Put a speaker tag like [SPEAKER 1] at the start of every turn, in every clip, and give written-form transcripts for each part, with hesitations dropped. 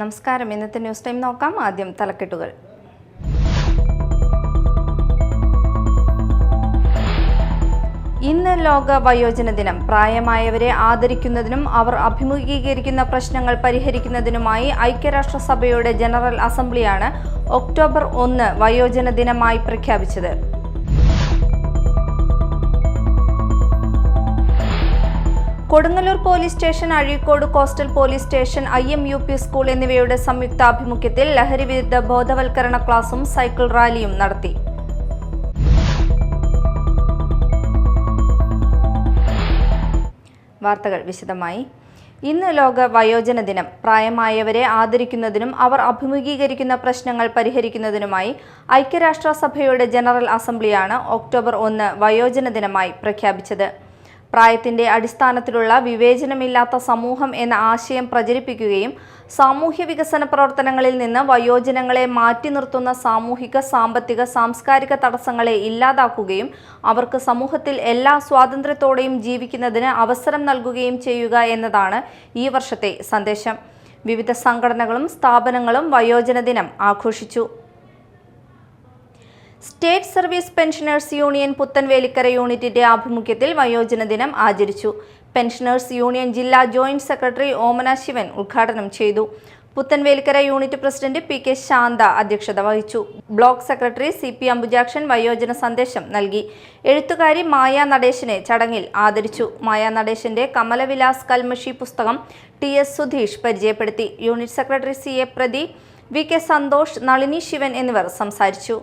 [SPEAKER 1] നമസ്കാരം. ഇന്നത്തെ news time നോക്കാം. ആദ്യം തലക്കെട്ടുകൾ. ഇന്ന് ലോക വയോജന ദിനം. പ്രായമായവരെ ആദരിക്കുന്നതിനും അവർ അഭിമുഖീകരിക്കുന്ന പ്രശ്നങ്ങൾ പരിഹരിക്കുന്നതിനുമായി ഐക്യരാഷ്ട്രസഭയുടെ ജനറൽ അസംബ്ലിയാണ് ഒക്ടോബർ 1 വയോജന ദിനമായി പ്രഖ്യാപിച്ചത്. Kodungallur police station, Azhikode coastal police station, IMUP school എന്നിവയുടെ സംയുക്താഭിമുഖ്യത്തിൽ ലഹരിവിരുദ്ധ ബോധവൽക്കരണ ക്ലാസും സൈക്കിൾ റാലിയും നടത്തി. വാർത്തകൾ വിശദമായി. ഇന്ന് ലോക വയോജന ദിനം. പ്രായമായവരെ ആദരിക്കുന്നതിനും അവർ അഭിമുഖീകരിക്കുന്ന പ്രശ്നങ്ങൾ പരിഹരിക്കുന്നതിനുമായി ഐക്യരാഷ്ട്രസഭയുടെ ജനറൽ അസംബ്ലിയാണ് ഒക്ടോബർ 1 വയോജന ദിനമായി പ്രഖ്യാപിച്ചത്. പ്രായത്തിന്റെ അടിസ്ഥാനത്തിലുള്ള വിവേചനമില്ലാത്ത സമൂഹം എന്ന ആശയം പ്രചരിപ്പിക്കുകയും സാമൂഹ്യ വികസന പ്രവർത്തനങ്ങളിൽ നിന്ന് വയോജനങ്ങളെ മാറ്റി നിർത്തുന്ന സാമൂഹിക, സാമ്പത്തിക, സാംസ്കാരിക തടസ്സങ്ങളെ ഇല്ലാതാക്കുകയും അവർക്ക് സമൂഹത്തിൽ എല്ലാ സ്വാതന്ത്ര്യത്തോടെയും ജീവിക്കുന്നതിന് അവസരം നൽകുകയും ചെയ്യുക എന്നതാണ് ഈ വർഷത്തെ സന്ദേശം. വിവിധ സംഘടനകളും സ്ഥാപനങ്ങളും വയോജന ദിനം ആഘോഷിച്ചു. State service pensioners union Puthenvelikkara യൂണിറ്റിന്റെ ആഭിമുഖ്യത്തിൽ വയോജന ദിനം ആചരിച്ചു. പെൻഷനേഴ്സ് യൂണിയൻ ജില്ലാ ജോയിന്റ് സെക്രട്ടറി ഓമന ശിവൻ ഉദ്ഘാടനം ചെയ്തു. Puthenvelikkara unit president PK Santha അധ്യക്ഷത വഹിച്ചു. ബ്ലോക്ക് സെക്രട്ടറി CP അംബുജാക്ഷൻ വയോജന സന്ദേശം നൽകി. എഴുത്തുകാരി മായ നടേശനെ ചടങ്ങിൽ ആദരിച്ചു. മായ നടേശന്റെ കമലവിലാസ് കൽമഷി പുസ്തകം TS സുധീഷ് പരിചയപ്പെടുത്തി. Unit secretary CA Pradeep, VK Santhosh, Nalini Sivan എന്നിവർ സംസാരിച്ചു.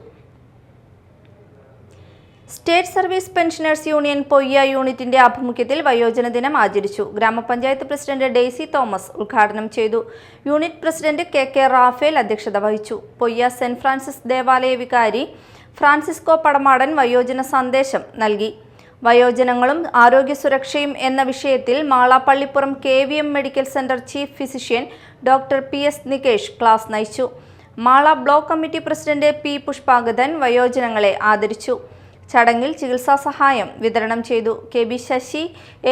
[SPEAKER 1] State service pensioners union Poyya യൂണിറ്റിന്റെ ആഭിമുഖ്യത്തിൽ വയോജന ദിനം ആചരിച്ചു. ഗ്രാമപഞ്ചായത്ത് പ്രസിഡന്റ് ഡെയ്സി തോമസ് ഉദ്ഘാടനം ചെയ്തു. യൂണിറ്റ് പ്രസിഡന്റ് KK റാഫേൽ അധ്യക്ഷത വഹിച്ചു. പൊയ്യ സെന്റ് ഫ്രാൻസിസ് ദേവാലയ വികാരി ഫ്രാൻസിസ്കോ പടമാടൻ വയോജന സന്ദേശം നൽകി. വയോജനങ്ങളും ആരോഗ്യ സുരക്ഷയും എന്ന വിഷയത്തിൽ Mala Pallippuram KVM medical centre chief physician doctor PS Nikesh class നയിച്ചു. Mala block committee president P Pushpagathan വയോജനങ്ങളെ ആദരിച്ചു. ചടങ്ങിൽ ചികിത്സാ സഹായം വിതരണം ചെയ്തു. KB Sasi,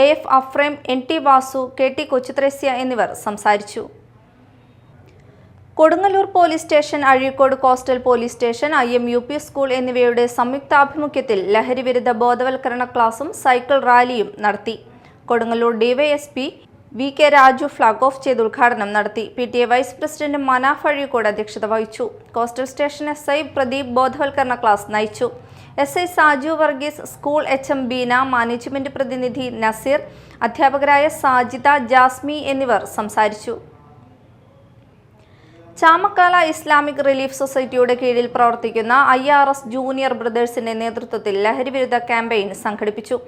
[SPEAKER 1] AF Afrem, NT Vasu, KT Kochuthresia എന്നിവർ സംസാരിച്ചു. Kodungallur police station, Azhikode coastal police station, IMUP school എന്നിവയുടെ സംയുക്താഭിമുഖ്യത്തിൽ ലഹരിവിരുദ്ധ ബോധവൽക്കരണ ക്ലാസും സൈക്കിൾ റാലിയും നടത്തി. Kodungallur DYSP VK Raju flag off ചെയ്ത് ഉദ്ഘാടനം നടത്തി. PTA vice president Manaf Azhikode അധ്യക്ഷത വഹിച്ചു. കോസ്റ്റൽ സ്റ്റേഷൻ SI പ്രദീപ് ബോധവൽക്കരണ ക്ലാസ് നയിച്ചു. SI Saju Varghese, school HM Beena, management പ്രതിനിധി നസീർ, അധ്യാപകരായ സാജിദ, ജാസ്മി എന്നിവർ സംസാരിച്ചു. ചാമക്കാല ഇസ്ലാമിക് റിലീഫ് സൊസൈറ്റിയുടെ കീഴിൽ പ്രവർത്തിക്കുന്ന IRS ജൂനിയർ ബ്രദേഴ്സിന്റെ നേതൃത്വത്തിൽ ലഹരിവിരുദ്ധ ക്യാമ്പയിൻ സംഘടിപ്പിച്ചു.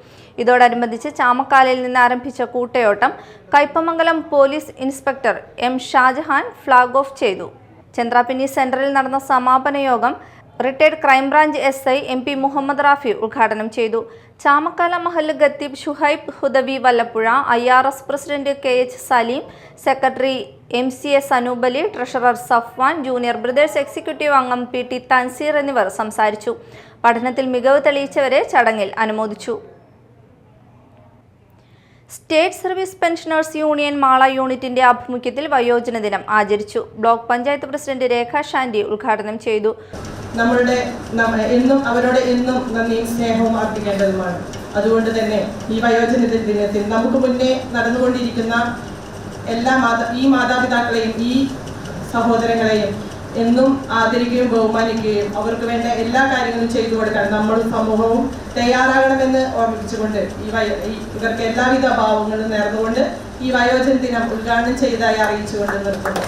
[SPEAKER 1] ഇതോടനുബന്ധിച്ച് ചാമക്കാലയിൽ നിന്ന് ആരംഭിച്ച കൂട്ടയോട്ടം Kaipamangalam police inspector M Shajahan flag off ചെയ്തു. ചന്ദ്രാപിന്നി സെന്ററിൽ നടന്ന സമാപന യോഗം retired crime branch SI MP Muhammad Rafi ഉദ്ഘാടനം ചെയ്തു. ചാമക്കാല മഹല്ല് ഖത്തീബ് Shuhaib Hudawi Vallappuzha, IRS president KH Saleem, secretary MCA Sanoob Ali, treasurer Safwan, junior brothers executive അംഗം PT തൻസീർ എന്നിവർ സംസാരിച്ചു. പഠനത്തിൽ മികവ് തെളിയിച്ചവരെ ചടങ്ങിൽ അനുമോദിച്ചു. State service pensioners union Mala യൂണിറ്റിന്റെ ആഭിമുഖ്യത്തിൽ വയോജന ദിനം ആചരിച്ചു. ബ്ലോക്ക് പഞ്ചായത്ത് പ്രസിഡന്റ് രേഖ ഷാൻഡി ഉദ്ഘാടനം ചെയ്തു.
[SPEAKER 2] അവരോട് എന്നും നന്ദിയും സ്നേഹവും അർപ്പിക്കേണ്ടതുമാണ്. അതുകൊണ്ട് തന്നെ ഈ വയോജന ദിനത്തിൽ നമുക്ക് മുന്നേ നടന്നുകൊണ്ടിരിക്കുന്ന ഈ മാതാപിതാക്കളെയും ഈ സഹോദരങ്ങളെയും എന്നും ആദരിക്കുകയും ബഹുമാനിക്കുകയും അവർക്ക് വേണ്ട എല്ലാ കാര്യങ്ങളും ചെയ്തു കൊടുക്കാൻ നമ്മളും സമൂഹവും തയ്യാറാകണമെന്ന് ഓർമ്മിപ്പിച്ചുകൊണ്ട് ഇവർക്ക് എല്ലാവിധ ഭാവങ്ങളും നേർന്നുകൊണ്ട് ഈ വയോജന ദിനം ഉദ്ഘാടനം ചെയ്തതായി അറിയിച്ചുകൊണ്ട് നിർത്തുന്നു.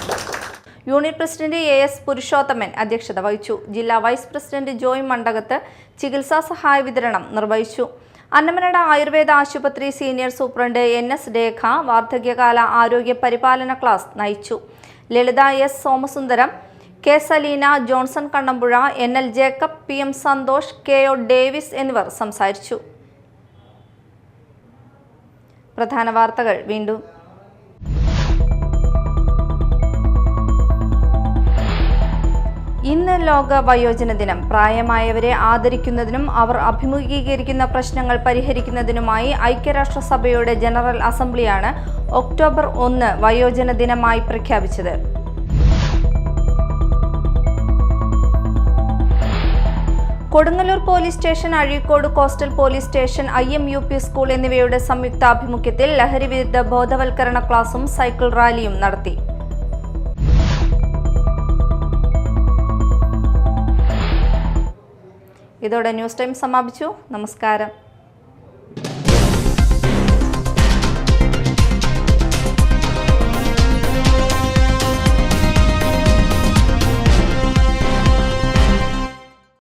[SPEAKER 1] യൂണിറ്റ് പ്രസിഡന്റ് AS പുരുഷോത്തമൻ അധ്യക്ഷത വഹിച്ചു. ജില്ലാ വൈസ് പ്രസിഡന്റ് ജോയ് മണ്ഡകത്ത് ചികിത്സാ സഹായ വിതരണം നിർവഹിച്ചു. അന്നമനട ആയുർവേദ ആശുപത്രി സീനിയർ സൂപ്രണ്ട് NS രേഖ വാർദ്ധക്യകാല ആരോഗ്യ പരിപാലന ക്ലാസ് നയിച്ചു. Lalitha S Somasundaram, K Saleena, Johnson Kannampuzha, NL Jacob, PM Santhosh, KO Davis എന്നിവർ സംസാരിച്ചു. പ്രധാന വാർത്തകൾ വീണ്ടും. ഇന്ന് ലോക വയോജന ദിനം. പ്രായമായവരെ ആദരിക്കുന്നതിനും അവർ അഭിമുഖീകരിക്കുന്ന പ്രശ്നങ്ങൾ പരിഹരിക്കുന്നതിനുമായി ഐക്യരാഷ്ട്രസഭയുടെ ജനറൽ അസംബ്ലിയാണ് ഒക്ടോബർ 1 വയോജന ദിനമായി പ്രഖ്യാപിച്ചത്. Kodungallur police station, Azhikode coastal police station, IMUP school എന്നിവയുടെ സംയുക്താഭിമുഖ്യത്തിൽ ലഹരി വിരുദ്ധ ബോധവൽക്കരണ ക്ലാസും സൈക്കിൾ റാലിയും നടത്തി. ഇതോടെ ന്യൂസ് ടൈം സമാപിച്ചു. നമസ്കാരം.